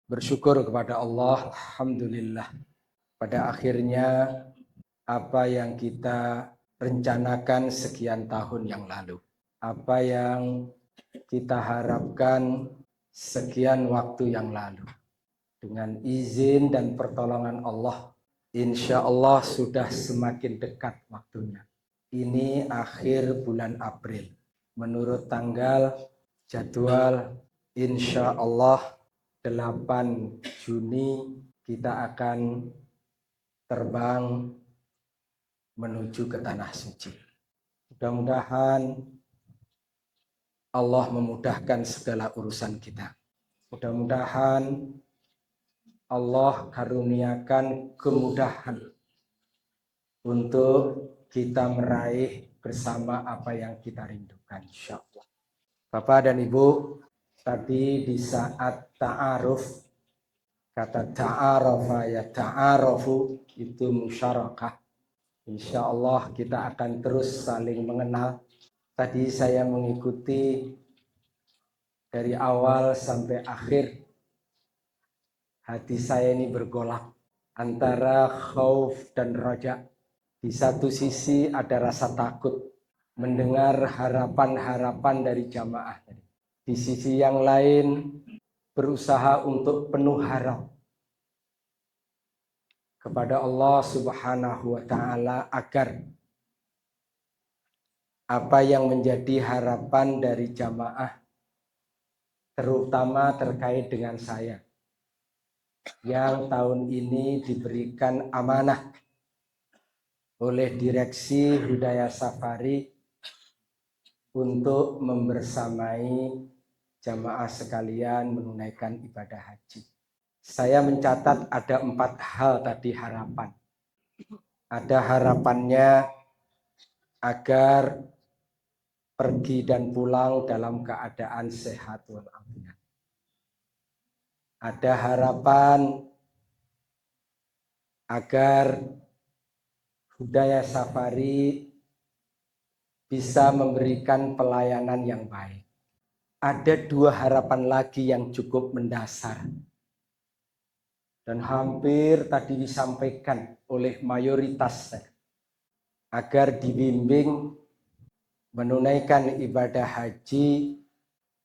Bersyukur kepada Allah, alhamdulillah. Pada akhirnya apa yang kita rencanakan sekian tahun yang lalu, apa yang kita harapkan sekian waktu yang lalu, dengan izin dan pertolongan Allah, insya Allah sudah semakin dekat waktunya. Ini akhir bulan April. Menurut tanggal jadwal, insya Allah 8 Juni kita akan terbang menuju ke Tanah Suci. Mudah-mudahan Allah memudahkan segala urusan kita. Mudah-mudahan Allah karuniakan kemudahan untuk kita meraih bersama apa yang kita rindukan, insya Allah. Bapak dan Ibu, tadi di saat ta'aruf, kata ta'arafa ya ta'arafu itu musyarakah. Insya Allah kita akan terus saling mengenal. Tadi saya mengikuti dari awal sampai akhir. Hati saya ini bergolak antara khauf dan raja. Di satu sisi ada rasa takut mendengar harapan-harapan dari jamaah. Di sisi yang lain berusaha untuk penuh harap kepada Allah Subhanahu wa taala agar apa yang menjadi harapan dari jamaah terutama terkait dengan saya yang tahun ini diberikan amanah oleh Direksi Hudaya Safari untuk membersamai jamaah sekalian menunaikan ibadah haji. Saya mencatat ada 4 hal tadi harapan. Ada harapannya agar pergi dan pulang dalam keadaan sehat walafiat. Ada harapan agar Hudaya Safari bisa memberikan pelayanan yang baik. Ada 2 harapan lagi yang cukup mendasar dan hampir tadi disampaikan oleh mayoritas, agar dibimbing menunaikan ibadah haji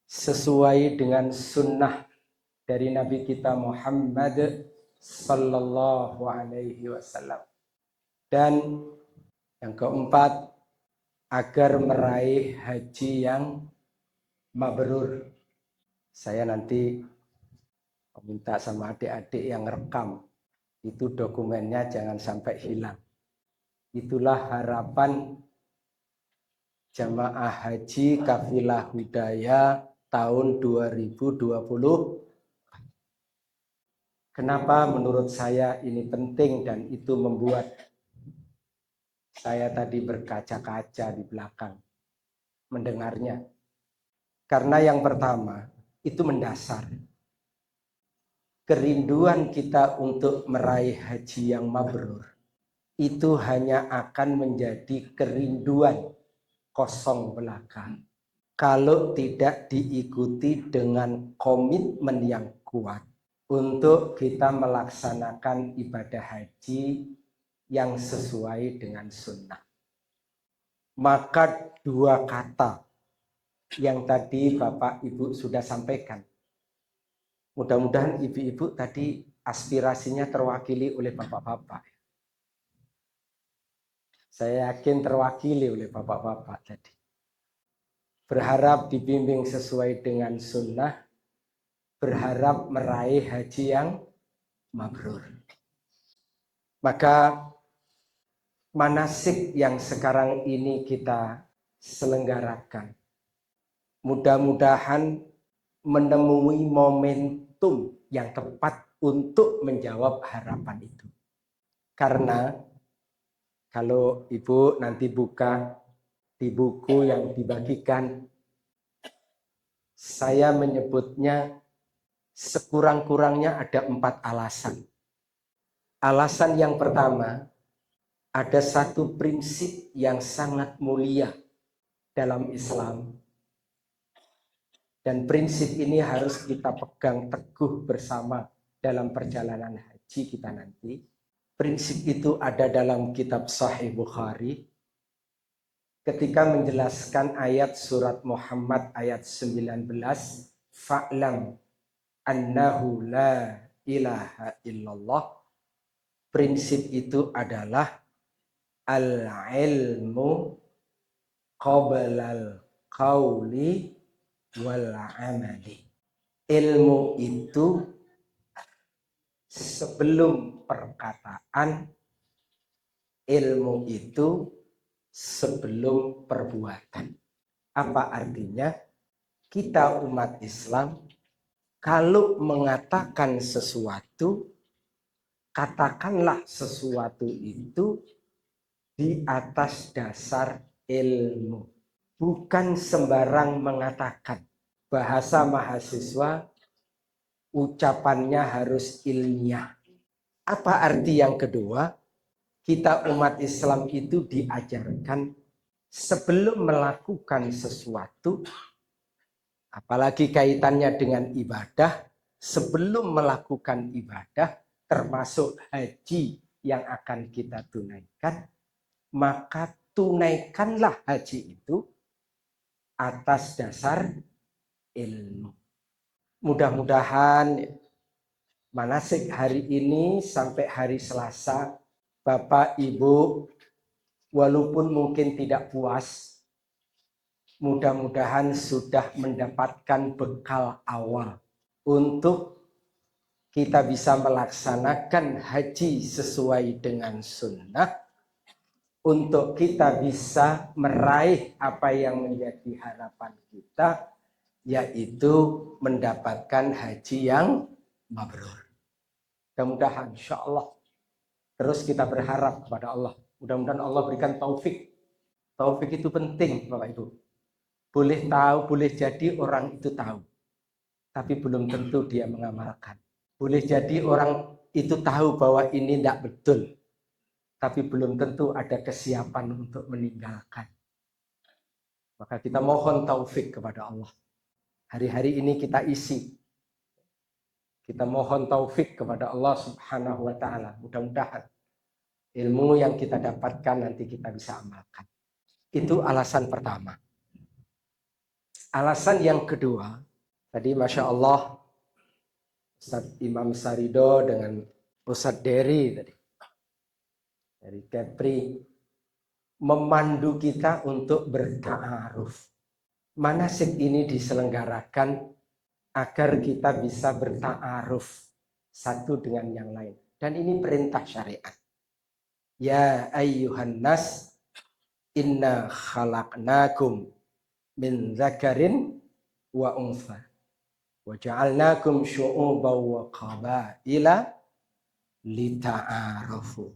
sesuai dengan sunnah dari Nabi kita Muhammad sallallahu alaihi wasallam. Dan yang keempat, agar meraih haji yang mabrur. Saya nanti minta sama adik-adik yang rekam, itu dokumennya jangan sampai hilang. Itulah harapan jamaah haji Kafilah Hudaya tahun 2020. Kenapa menurut saya ini penting dan itu membuat saya tadi berkaca-kaca di belakang mendengarnya. Karena yang pertama, itu mendasar. Kerinduan kita untuk meraih haji yang mabrur itu hanya akan menjadi kerinduan kosong belaka kalau tidak diikuti dengan komitmen yang kuat untuk kita melaksanakan ibadah haji yang sesuai dengan sunnah. Maka 2 kata yang tadi Bapak Ibu sudah sampaikan, mudah-mudahan ibu-ibu tadi aspirasinya terwakili oleh bapak-bapak. Saya yakin terwakili oleh bapak-bapak tadi. Berharap dibimbing sesuai dengan sunnah, berharap meraih haji yang mabrur. Maka manasik yang sekarang ini kita selenggarakan, mudah-mudahan menemui momentum yang tepat untuk menjawab harapan itu. Karena kalau Ibu nanti buka di buku yang dibagikan, saya menyebutnya sekurang-kurangnya ada 4 alasan. Alasan yang pertama, ada satu prinsip yang sangat mulia dalam Islam, Dan prinsip ini harus kita pegang teguh bersama dalam perjalanan haji kita nanti. Prinsip itu ada dalam kitab Sahih Bukhari ketika menjelaskan ayat surat Muhammad ayat 19, fa'lam annahu la ilaha illallah. Prinsip itu adalah al-ilmu qablal qauli wal amali. Ilmu itu sebelum perkataan, ilmu itu sebelum perbuatan. Apa artinya? Kita umat Islam kalau mengatakan sesuatu, katakanlah sesuatu itu di atas dasar ilmu. Bukan sembarang mengatakan. Bahasa mahasiswa, ucapannya harus ilmiah. Apa arti yang kedua? Kita umat Islam itu diajarkan sebelum melakukan sesuatu, apalagi kaitannya dengan ibadah, sebelum melakukan ibadah, termasuk haji yang akan kita tunaikan, maka tunaikanlah haji itu atas dasar ilmu. Mudah-mudahan manasik hari ini sampai hari Selasa, Bapak Ibu, walaupun mungkin tidak puas, mudah-mudahan sudah mendapatkan bekal awal untuk kita bisa melaksanakan haji sesuai dengan sunnah, untuk kita bisa meraih apa yang menjadi harapan kita, yaitu mendapatkan haji yang mabrur. Mudah-mudahan insya Allah. Terus kita berharap kepada Allah. Mudah-mudahan Allah berikan taufik. Taufik itu penting, Bapak Ibu. Boleh tahu, boleh jadi orang itu tahu. Tapi belum tentu dia mengamalkan. Boleh jadi orang itu tahu bahwa ini tidak betul. Tapi belum tentu ada kesiapan untuk meninggalkan. Maka kita mohon taufik kepada Allah. Hari-hari ini kita isi. Kita mohon taufik kepada Allah Subhanahu wa ta'ala. Mudah-mudahan ilmu yang kita dapatkan nanti kita bisa amalkan. Itu alasan pertama. Alasan yang kedua, tadi Masya Allah, Ustadz Imam Sarido dengan Ustadz Dery tadi, dari Kepri, memandu kita untuk berta'aruf. Manasik ini diselenggarakan agar kita bisa berta'aruf satu dengan yang lain. Dan ini perintah syariat. Ya ayyuhan nas, inna khalaqnakum min zakarin wa untha wa ja'alnakum syu'uban wa qabaila lita'arafu.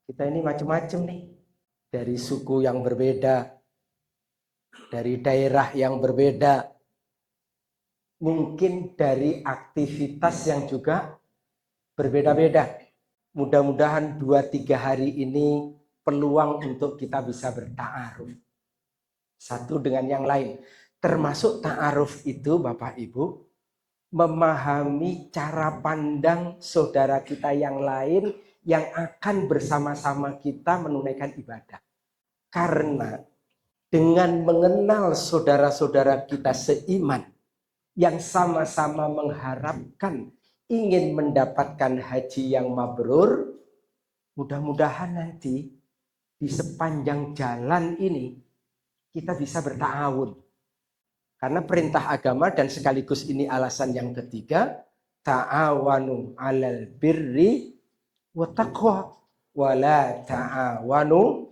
Kita ini macam-macam nih. Dari suku yang berbeda, dari daerah yang berbeda, mungkin dari aktivitas yang juga berbeda-beda. Mudah-mudahan 2-3 hari ini peluang untuk kita bisa berta'aruf satu dengan yang lain. Termasuk ta'aruf itu Bapak Ibu, memahami cara pandang saudara kita yang lain yang akan bersama-sama kita menunaikan ibadah. Karena dengan mengenal saudara-saudara kita seiman yang sama-sama mengharapkan ingin mendapatkan haji yang mabrur, mudah-mudahan nanti di sepanjang jalan ini kita bisa berta'awun. Karena perintah agama dan sekaligus ini alasan yang ketiga, ta'awanu 'alal birri wa taqwa wa la ta'awanu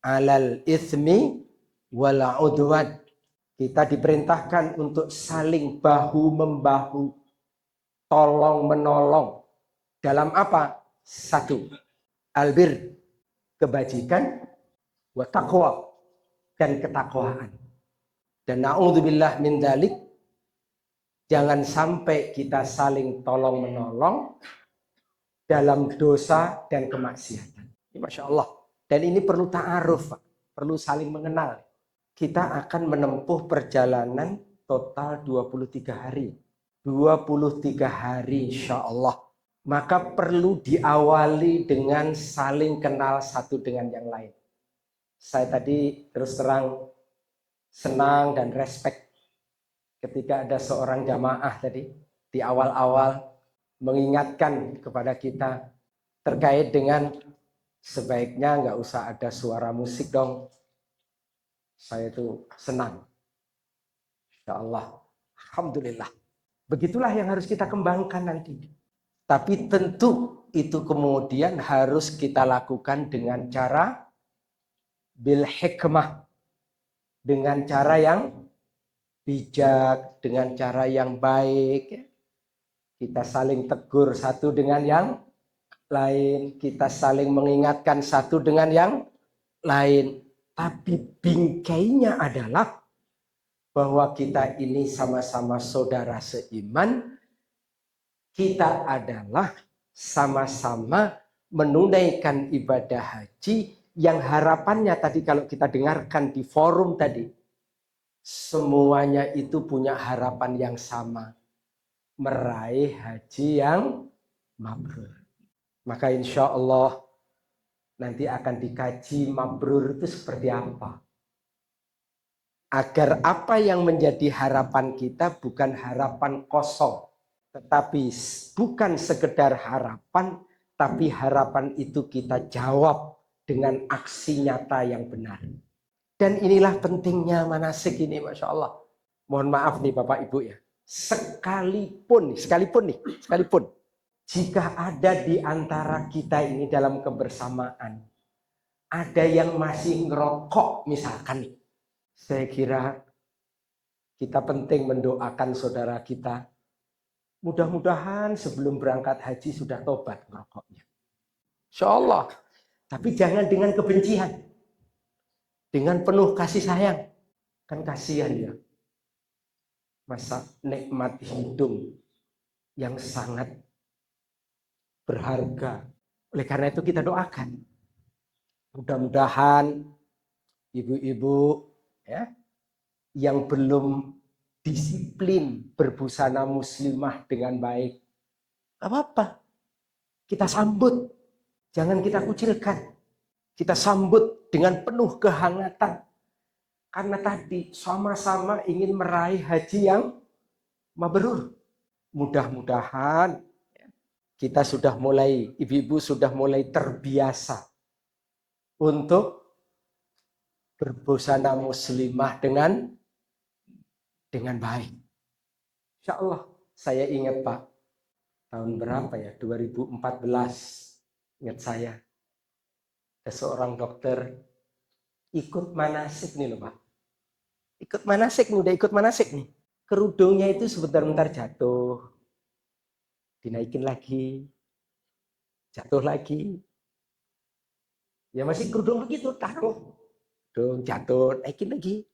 'alal itsmi wal 'udwan. Kita diperintahkan untuk saling bahu-membahu, tolong-menolong. Dalam apa? Satu, albir, kebajikan, wa taqwa, dan ketakwaan. Dan na'udzubillah min dzalik, jangan sampai kita saling tolong-menolong dalam dosa dan kemaksiatan. Masya Allah. Dan ini perlu ta'aruf, perlu saling mengenal. Kita akan menempuh perjalanan total 23 hari. 23 hari insya Allah. Maka perlu diawali dengan saling kenal satu dengan yang lain. Saya tadi terus terang senang dan respect ketika ada seorang jamaah tadi di awal-awal mengingatkan kepada kita terkait dengan sebaiknya nggak usah ada suara musik dong. Saya itu senang. Insya Allah. Alhamdulillah. Begitulah yang harus kita kembangkan nanti. Tapi tentu itu kemudian harus kita lakukan dengan cara bil hikmah. Dengan cara yang bijak, dengan cara yang baik. Kita saling tegur satu dengan yang lain. Kita saling mengingatkan satu dengan yang lain. Tapi bingkainya adalah bahwa kita ini sama-sama saudara seiman. Kita adalah sama-sama menunaikan ibadah haji yang harapannya tadi kalau kita dengarkan di forum tadi. Semuanya itu punya harapan yang sama. Meraih haji yang mabrur. Maka insya Allah nanti akan dikaji mabrur itu seperti apa. Agar apa yang menjadi harapan kita bukan harapan kosong. Tetapi bukan sekedar harapan, tapi harapan itu kita jawab dengan aksi nyata yang benar. Dan inilah pentingnya manasik ini, Masya Allah. Mohon maaf nih Bapak Ibu ya. Sekalipun, jika ada di antara kita ini dalam kebersamaan, ada yang masih ngerokok misalkan nih. Saya kira kita penting mendoakan saudara kita. Mudah-mudahan sebelum berangkat haji sudah tobat ngerokoknya. Insya Allah. Tapi jangan dengan kebencian. Dengan penuh kasih sayang. Kan kasihan ya. Masa nikmat hidup yang sangat berharga. Oleh karena itu kita doakan. Mudah-mudahan ibu-ibu ya, yang belum disiplin berbusana muslimah dengan baik. Apa-apa. Kita sambut. Jangan kita kucilkan. Kita sambut dengan penuh kehangatan. Karena tadi sama-sama ingin meraih haji yang mabrur. Mudah-mudahan kita sudah mulai, ibu-ibu sudah mulai terbiasa untuk berbusana muslimah dengan baik. Insya Allah, saya ingat Pak, tahun berapa ya, 2014, ingat saya, ada seorang dokter ikut manasik nih loh Pak. Ikut manasik nih. Kerudungnya itu sebentar-bentar jatuh, dinaikin lagi, jatuh lagi. Ya masih kerudung begitu, taruh, jatuh, naikin lagi.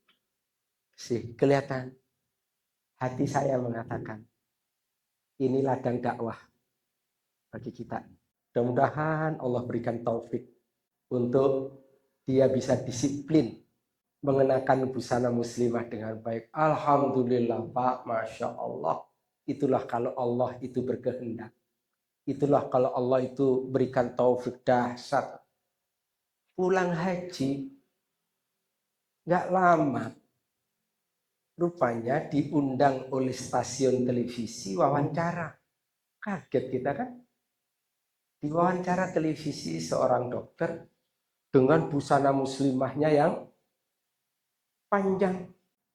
Sih, kelihatan. Hati saya mengatakan, ini ladang dakwah bagi kita. Mudah-mudahan Allah berikan taufik untuk dia bisa disiplin mengenakan busana muslimah dengan baik. Alhamdulillah Pak, Masya Allah. Itulah kalau Allah itu berkehendak. Itulah kalau Allah itu berikan taufik dahsyat. Pulang haji, nggak lama, rupanya diundang oleh stasiun televisi wawancara. Kaget kita kan? Di wawancara televisi seorang dokter dengan busana muslimahnya yang panjang.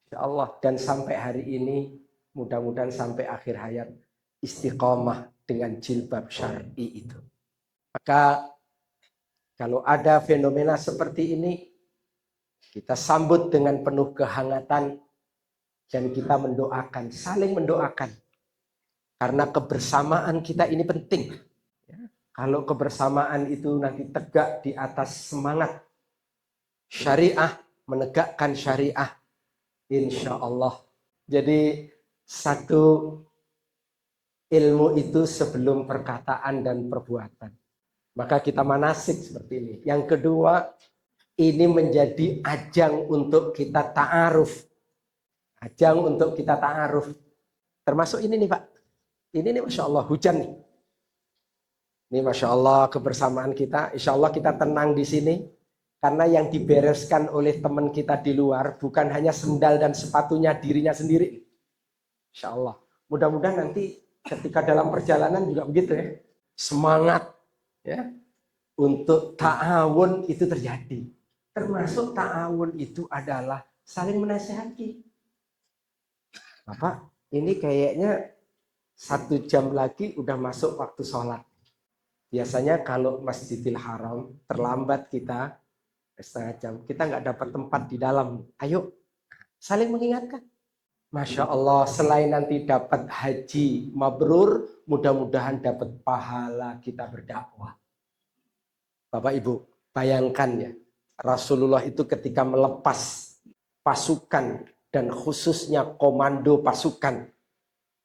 Insya Allah. Dan sampai hari ini, mudah-mudahan sampai akhir hayat, istiqomah dengan jilbab syar'i itu. Maka kalau ada fenomena seperti ini, kita sambut dengan penuh kehangatan dan kita mendoakan, saling mendoakan. Karena kebersamaan kita ini penting. Kalau kebersamaan itu nanti tegak di atas semangat syariah, menegakkan syariah, insya Allah. Jadi satu, ilmu itu sebelum perkataan dan perbuatan. Maka kita manasik seperti ini. Yang kedua, ini menjadi ajang untuk kita ta'aruf. Ajang untuk kita ta'aruf. Termasuk ini nih Pak. Ini nih Masya Allah hujan nih. Ini Masya Allah kebersamaan kita. Insya Allah kita tenang di sini. Karena yang dibereskan oleh teman kita di luar bukan hanya sendal dan sepatunya dirinya sendiri. Insya Allah. Mudah-mudahan nanti ketika dalam perjalanan juga begitu ya. Semangat ya untuk ta'awun itu terjadi. Termasuk ta'awun itu adalah saling menasihati. Bapak, ini kayaknya 1 jam lagi udah masuk waktu sholat. Biasanya kalau Masjidil Haram terlambat kita setengah jam, kita nggak dapat tempat di dalam. Ayo, saling mengingatkan. Masya Allah, selain nanti dapat haji mabrur, mudah-mudahan dapat pahala kita berdakwah. Bapak Ibu, bayangkan ya, Rasulullah itu ketika melepas pasukan dan khususnya komando pasukan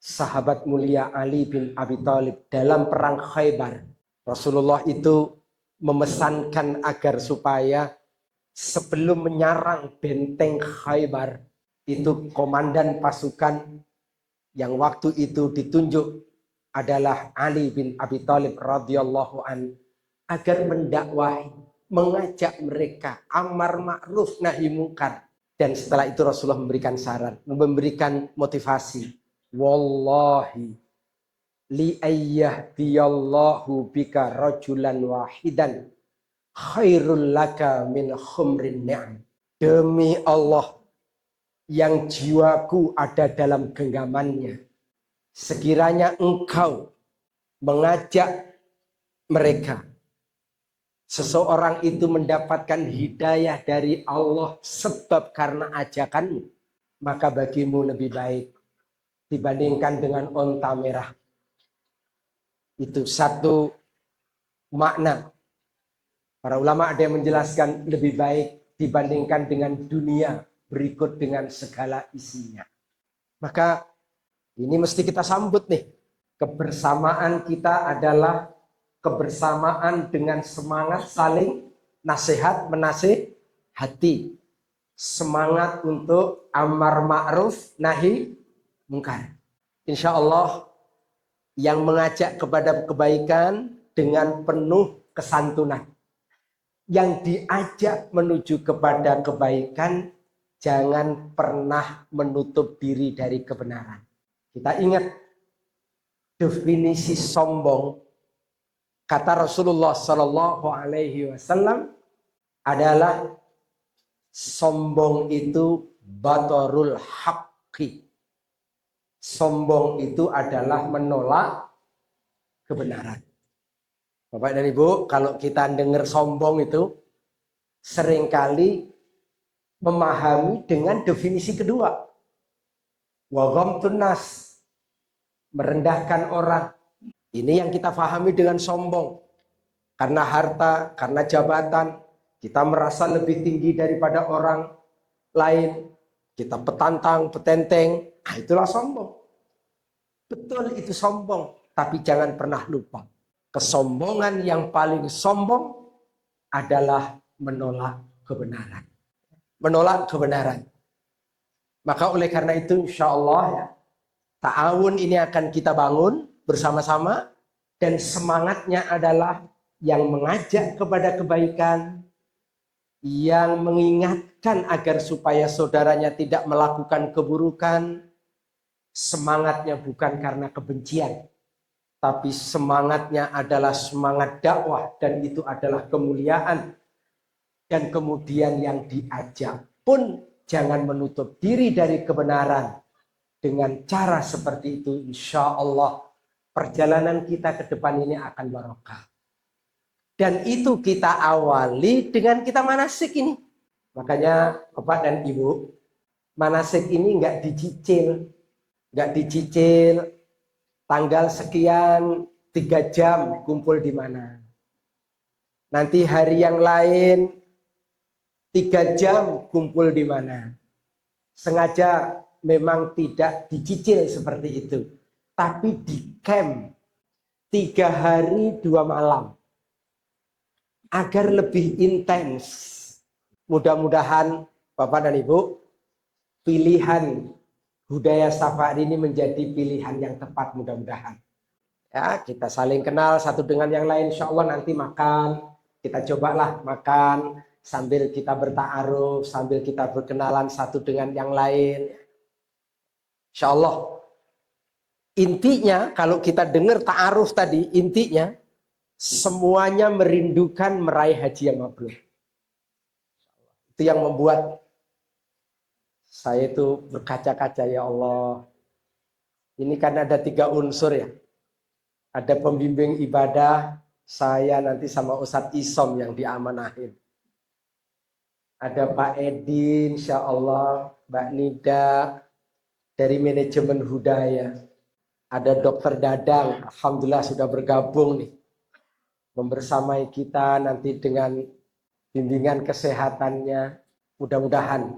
sahabat mulia Ali bin Abi Thalib dalam perang Khaybar. Rasulullah itu memesankan agar supaya sebelum menyerang benteng Khaybar, itu komandan pasukan yang waktu itu ditunjuk adalah Ali bin Abi Thalib radhiyallahu an, agar mendakwahi, mengajak mereka amar ma'ruf nahi mungkar. Dan setelah itu Rasulullah memberikan saran, memberikan motivasi. Wallahi li ayyahdiyallahu bika rajulan wahidan khairul laka min khumrin ni'am. Demi Allah yang jiwaku ada dalam genggamannya, sekiranya engkau mengajak mereka, seseorang itu mendapatkan hidayah dari Allah sebab karena ajakanmu, maka bagimu lebih baik dibandingkan dengan onta merah. Itu satu makna. Para ulama ada yang menjelaskan lebih baik dibandingkan dengan dunia berikut dengan segala isinya. Maka ini mesti kita sambut nih. Kebersamaan kita adalah kebersamaan dengan semangat saling nasihat menasihati. Semangat untuk amar ma'ruf nahi mungkar. Insya Allah yang mengajak kepada kebaikan dengan penuh kesantunan. Yang diajak menuju kepada kebaikan jangan pernah menutup diri dari kebenaran. Kita ingat definisi sombong, kata Rasulullah Shallallahu Alaihi Wasallam adalah sombong itu batorul haqqi. Sombong itu adalah menolak kebenaran. Bapak dan Ibu, kalau kita dengar sombong itu seringkali memahami dengan definisi kedua. Wa ghamtun nas, merendahkan orang. Ini yang kita pahami dengan sombong. Karena harta, karena jabatan, kita merasa lebih tinggi daripada orang lain. Kita petantang, petenteng, itulah sombong. Betul itu sombong, tapi jangan pernah lupa. Kesombongan yang paling sombong adalah menolak kebenaran. Menolak kebenaran. Maka oleh karena itu insya Allah ya, ta'awun ini akan kita bangun bersama-sama. Dan semangatnya adalah yang mengajak kepada kebaikan, yang mengingatkan agar supaya saudaranya tidak melakukan keburukan. Semangatnya bukan karena kebencian, tapi semangatnya adalah semangat dakwah, dan itu adalah kemuliaan. Dan kemudian yang diajak pun jangan menutup diri dari kebenaran. Dengan cara seperti itu insya Allah perjalanan kita ke depan ini akan barokah. Dan itu kita awali dengan kita manasik ini. Makanya Bapak dan Ibu, manasik ini nggak dicicil. Nggak dicicil tanggal sekian 3 jam kumpul di mana. Nanti hari yang lain 3 jam kumpul di mana. Sengaja memang tidak dicicil seperti itu. Tapi di camp 3 hari 2 malam. Agar lebih intens. Mudah-mudahan Bapak dan Ibu, pilihan budaya safari ini menjadi pilihan yang tepat mudah-mudahan. Ya, kita saling kenal satu dengan yang lain. Insya Allah nanti makan, kita cobalah makan sambil kita berta'aruf, sambil kita berkenalan satu dengan yang lain. Insya Allah. Intinya kalau kita dengar ta'aruf tadi, intinya semuanya merindukan meraih haji yang mabrur. Itu yang membuat saya itu berkaca-kaca, ya Allah. Ini kan ada 3 unsur ya. Ada pembimbing ibadah, saya nanti sama Ustadz Isom yang diamanahin. Ada Pak Edi, insya Allah, Mbak Nida, dari manajemen Hudaya. Ada Dokter Dadang, alhamdulillah sudah bergabung nih. Membersamai kita nanti dengan bimbingan kesehatannya. Mudah-mudahan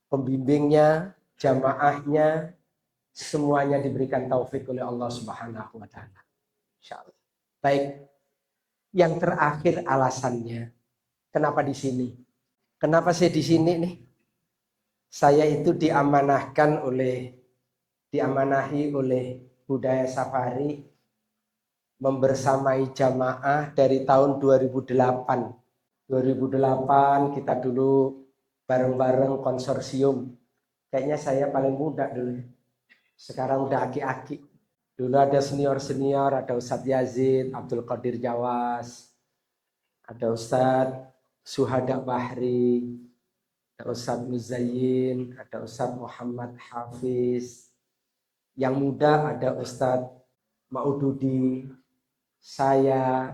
pembimbingnya, jamaahnya, semuanya diberikan taufik oleh Allah Subhanahu wa Ta'ala. Insyaallah. Baik. Yang terakhir alasannya, kenapa di sini? Kenapa saya di sini nih? Saya itu diamanahi oleh budaya safari membersamai jamaah dari tahun 2008. 2008 kita dulu bareng-bareng konsorsium. Kayaknya saya paling muda dulu. Sekarang udah aki-aki. Dulu ada senior-senior, ada Ustadz Yazid, Abdul Qadir Jawas, ada Ustadz Suhada Bahri, ada Ustadz Muzayyin, ada Ustadz Muhammad Hafiz. Yang muda ada Ustadz Maududi, saya,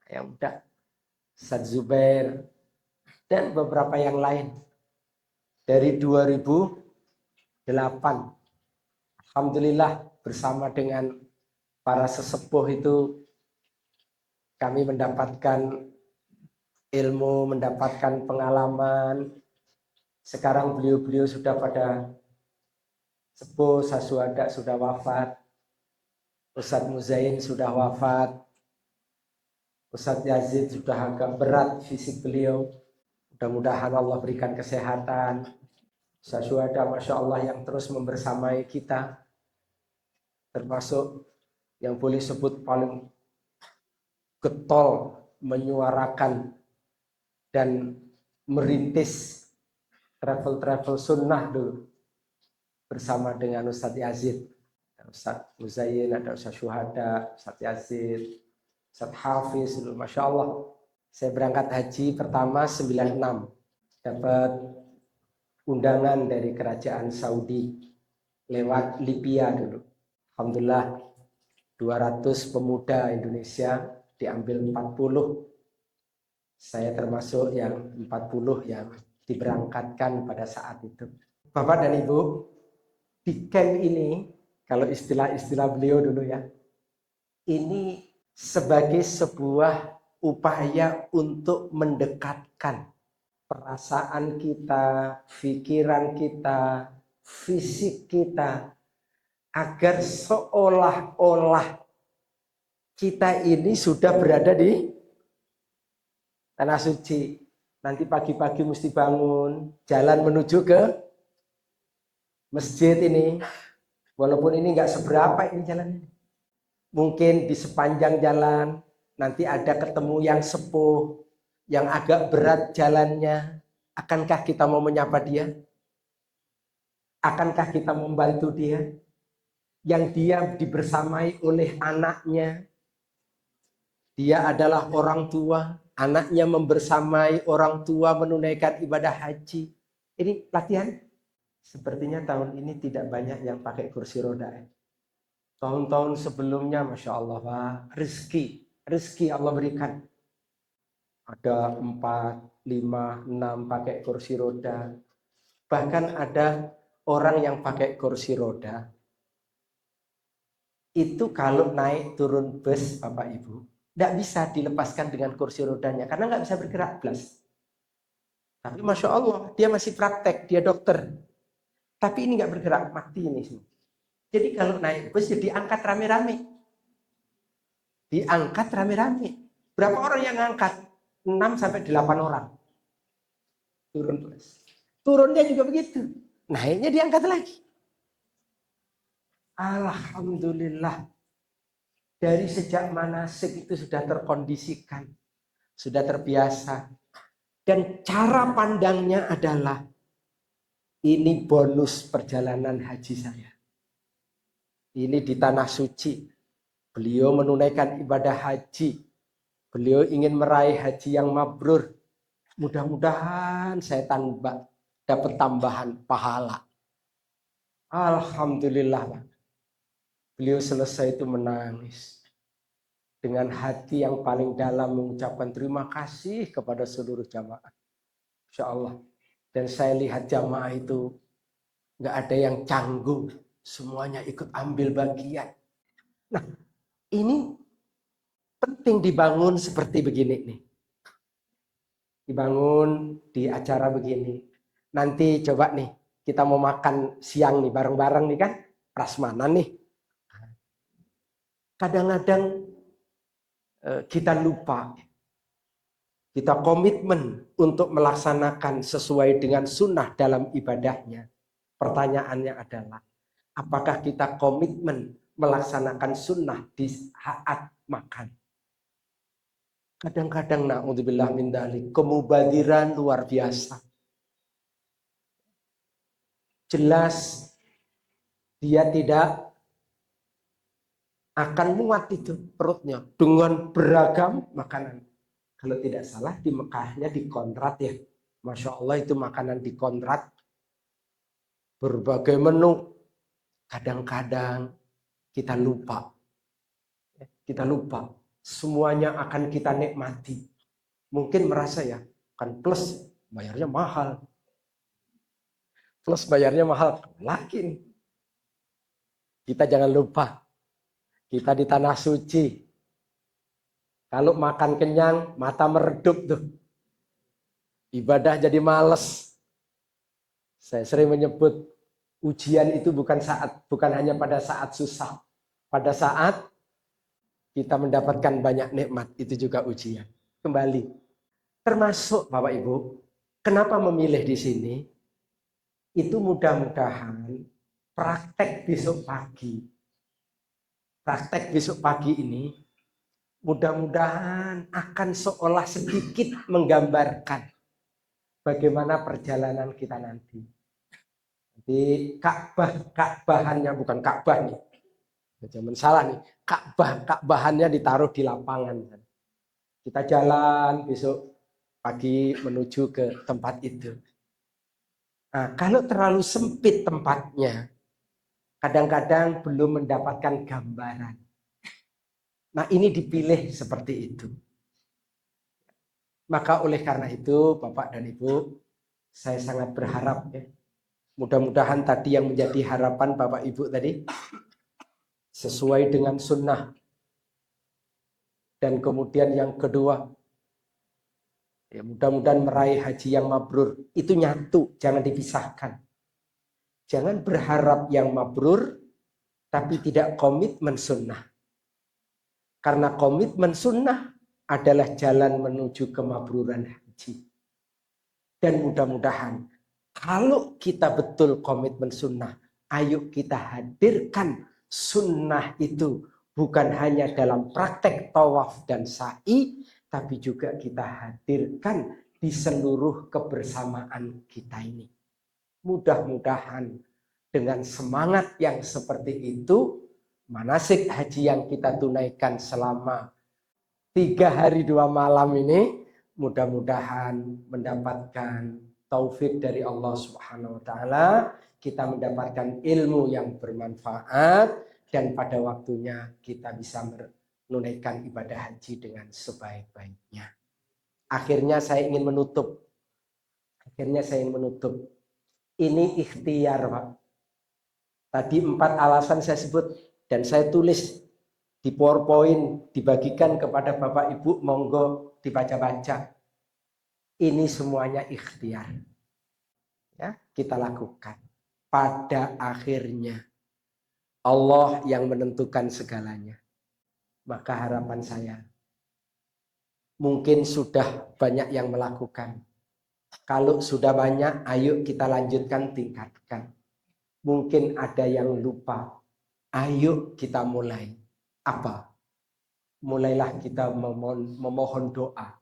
yang muda Ustadz Zubair, dan beberapa yang lain. Dari 2008. Alhamdulillah bersama dengan para sesepuh itu kami mendapatkan ilmu, mendapatkan pengalaman. Sekarang beliau-beliau sudah pada sepuh, Sasuada sudah wafat, Ustadz Muzayyin sudah wafat, Ustadz Yazid sudah agak berat fisik beliau. Mudah-mudahan Allah berikan kesehatan. Sasuada Masya Allah yang terus membersamai kita, termasuk yang boleh sebut paling getol menyuarakan dan merintis travel sunnah dulu bersama dengan Ustadz Yazid, Ustadz Muzayyin, ada Ustadz Syuhada, Ustadz Yazid, Ustadz Hafiz dulu. Masya Allah, saya berangkat haji pertama 96, dapat undangan dari kerajaan Saudi lewat Libya dulu. Alhamdulillah 200 pemuda Indonesia diambil 40. Saya termasuk yang 40 yang diberangkatkan pada saat itu. Bapak dan Ibu, di camp ini, kalau istilah-istilah beliau dulu ya, ini sebagai sebuah upaya untuk mendekatkan perasaan kita, pikiran kita, fisik kita, agar seolah-olah kita ini sudah berada di tanah suci. Nanti pagi-pagi mesti bangun, jalan menuju ke masjid ini. Walaupun ini nggak seberapa ini jalannya. Mungkin di sepanjang jalan nanti ada ketemu yang sepuh, yang agak berat jalannya. Akankah kita mau menyapa dia? Akankah kita membantu dia? Yang dia dibersamai oleh anaknya. Dia adalah orang tua, anaknya membersamai orang tua menunaikan ibadah haji. Ini latihan. Sepertinya tahun ini tidak banyak yang pakai kursi roda. Tahun-tahun sebelumnya, Masya Allah, Pak, rezeki Allah berikan. Ada 4, 5, 6 pakai kursi roda. Bahkan ada orang yang pakai kursi roda. Itu kalau naik turun bus, Bapak Ibu, tidak bisa dilepaskan dengan kursi rodanya, karena nggak bisa bergerak, plus. Tapi Masya Allah, dia masih praktek, dia dokter. Tapi ini nggak bergerak, mati ini semua. Jadi kalau naik bus, ya diangkat rame-rame. Diangkat rame-rame. Berapa orang yang ngangkat? 6-8 orang. Turun bus. Turunnya juga begitu. Naiknya diangkat lagi. Alhamdulillah. Dari sejak manasik itu sudah terkondisikan, sudah terbiasa. Dan cara pandangnya adalah, ini bonus perjalanan haji saya. Ini di tanah suci. Beliau menunaikan ibadah haji. Beliau ingin meraih haji yang mabrur. Mudah-mudahan saya dapat tambahan pahala. Alhamdulillah. Beliau selesai itu menangis. Dengan hati yang paling dalam mengucapkan terima kasih kepada seluruh jamaah. Insya Allah. Dan saya lihat jamaah itu nggak ada yang canggung. Semuanya ikut ambil bagian. Nah, ini penting dibangun seperti begini nih. Dibangun di acara begini. Nanti coba nih, kita mau makan siang nih bareng-bareng nih kan. Prasmanan nih. Kadang-kadang kita lupa. Kita komitmen untuk melaksanakan sesuai dengan sunnah dalam ibadahnya. Pertanyaannya adalah, apakah kita komitmen melaksanakan sunnah di saat makan? Kadang-kadang na'udzubillah min dzalik, kemubadiran luar biasa. Jelas dia tidak akan muat itu perutnya dengan beragam makanan. Kalau tidak salah di Mekahnya dikontrak ya. Masya Allah itu makanan dikontrak. Berbagai menu. Kadang-kadang kita lupa. Kita lupa. Semuanya akan kita nikmati. Mungkin merasa ya, kan plus bayarnya mahal. Plus bayarnya mahal. Lagi kita jangan lupa. Kita di tanah suci. Kalau makan kenyang, mata meredup tuh. Ibadah jadi males. Saya sering menyebut ujian itu bukan hanya pada saat susah. Pada saat kita mendapatkan banyak nikmat, itu juga ujian. Kembali. Termasuk Bapak Ibu, kenapa memilih di sini? Itu mudah-mudahan praktek besok pagi. Praktek besok pagi ini mudah-mudahan akan seolah sedikit menggambarkan bagaimana perjalanan kita nanti. Nanti Ka'bahannya bukan Ka'bah nih. Jangan salah nih. Ka'bahannya ditaruh di lapangan. Kita jalan besok pagi menuju ke tempat itu. Nah, kalau terlalu sempit tempatnya, kadang-kadang belum mendapatkan gambaran. Nah, ini dipilih seperti itu. Maka oleh karena itu, Bapak dan Ibu, saya sangat berharap ya. Mudah-mudahan tadi yang menjadi harapan Bapak Ibu tadi sesuai dengan sunnah. Dan kemudian yang kedua, ya mudah-mudahan meraih haji yang mabrur. Itu nyatu, jangan dipisahkan. Jangan berharap yang mabrur, tapi tidak komitmen sunnah. Karena komitmen sunnah adalah jalan menuju kemabruran haji. Dan mudah-mudahan kalau kita betul komitmen sunnah, ayo kita hadirkan sunnah itu bukan hanya dalam praktek tawaf dan sa'i, tapi juga kita hadirkan di seluruh kebersamaan kita ini. Mudah-mudahan dengan semangat yang seperti itu, manasik haji yang kita tunaikan selama 3 hari 2 malam ini, mudah-mudahan mendapatkan taufik dari Allah Subhanahu wa taala, kita mendapatkan ilmu yang bermanfaat, dan pada waktunya kita bisa menunaikan ibadah haji dengan sebaik-baiknya. Akhirnya saya ingin menutup. Ini ikhtiar, Pak. Tadi 4 alasan saya sebut dan saya tulis di PowerPoint, dibagikan kepada Bapak Ibu, monggo dibaca-baca. Ini semuanya ikhtiar. Ya, kita lakukan. Pada akhirnya Allah yang menentukan segalanya. Maka harapan saya, mungkin sudah banyak yang melakukan. Kalau sudah banyak, ayo kita lanjutkan, tingkatkan. Mungkin ada yang lupa, Ayo kita mulai. Apa? Mulailah kita memohon doa,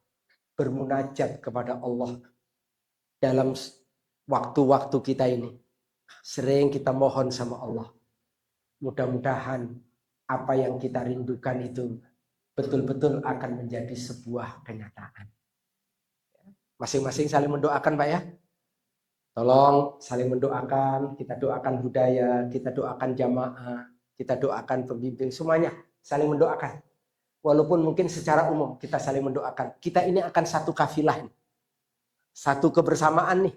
bermunajat kepada Allah dalam waktu-waktu kita ini. Sering kita mohon sama Allah. Mudah-mudahan apa yang kita rindukan itu betul-betul akan menjadi sebuah kenyataan. Masing-masing saling mendoakan, Pak ya. Tolong saling mendoakan, kita doakan budaya, kita doakan jamaah, kita doakan pembimbing, semuanya saling mendoakan. Walaupun mungkin secara umum kita saling mendoakan. Kita ini akan satu kafilah, satu kebersamaan nih.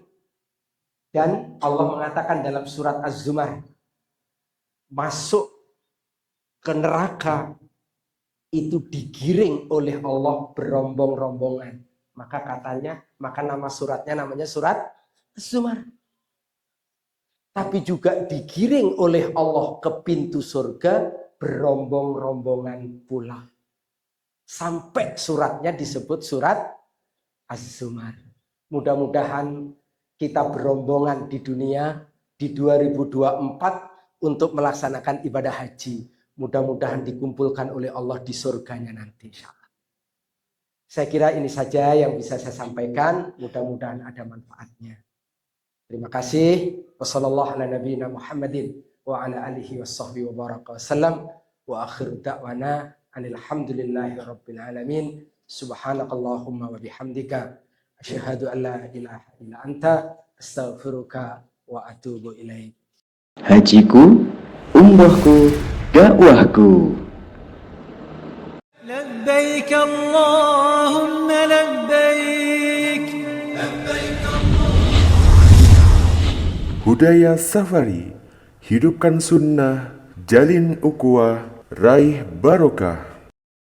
Dan Allah mengatakan dalam surat Az-Zumar, masuk ke neraka itu digiring oleh Allah berombong-rombongan. Maka nama suratnya namanya surat Az-Zumar. Tapi juga digiring oleh Allah ke pintu surga berombong-rombongan pula. Sampai suratnya disebut surat Az-Zumar. Mudah-mudahan kita berombongan di dunia di 2024 untuk melaksanakan ibadah haji. Mudah-mudahan dikumpulkan oleh Allah di surganya nanti, insya Allah. Saya kira ini saja yang bisa saya sampaikan. Mudah-mudahan ada manfaatnya. Terima kasih. Wassalamualaikum warahmatullahi wabarakatuh. Wa ala alihi washabbihi wa baraka wasallam. Wa akhiru da'wana alhamdulillahi rabbil alamin. Subhanakallahumma wa bihamdika asyhadu an la ilaha illa anta astaghfiruka wa atubu ilaik. Hajiku, umrohku, dakwahku. لبيك اللهم لبيك لبيك Budaya Safari, hidupkan sunnah, jalin ukhuwah, raih barokah.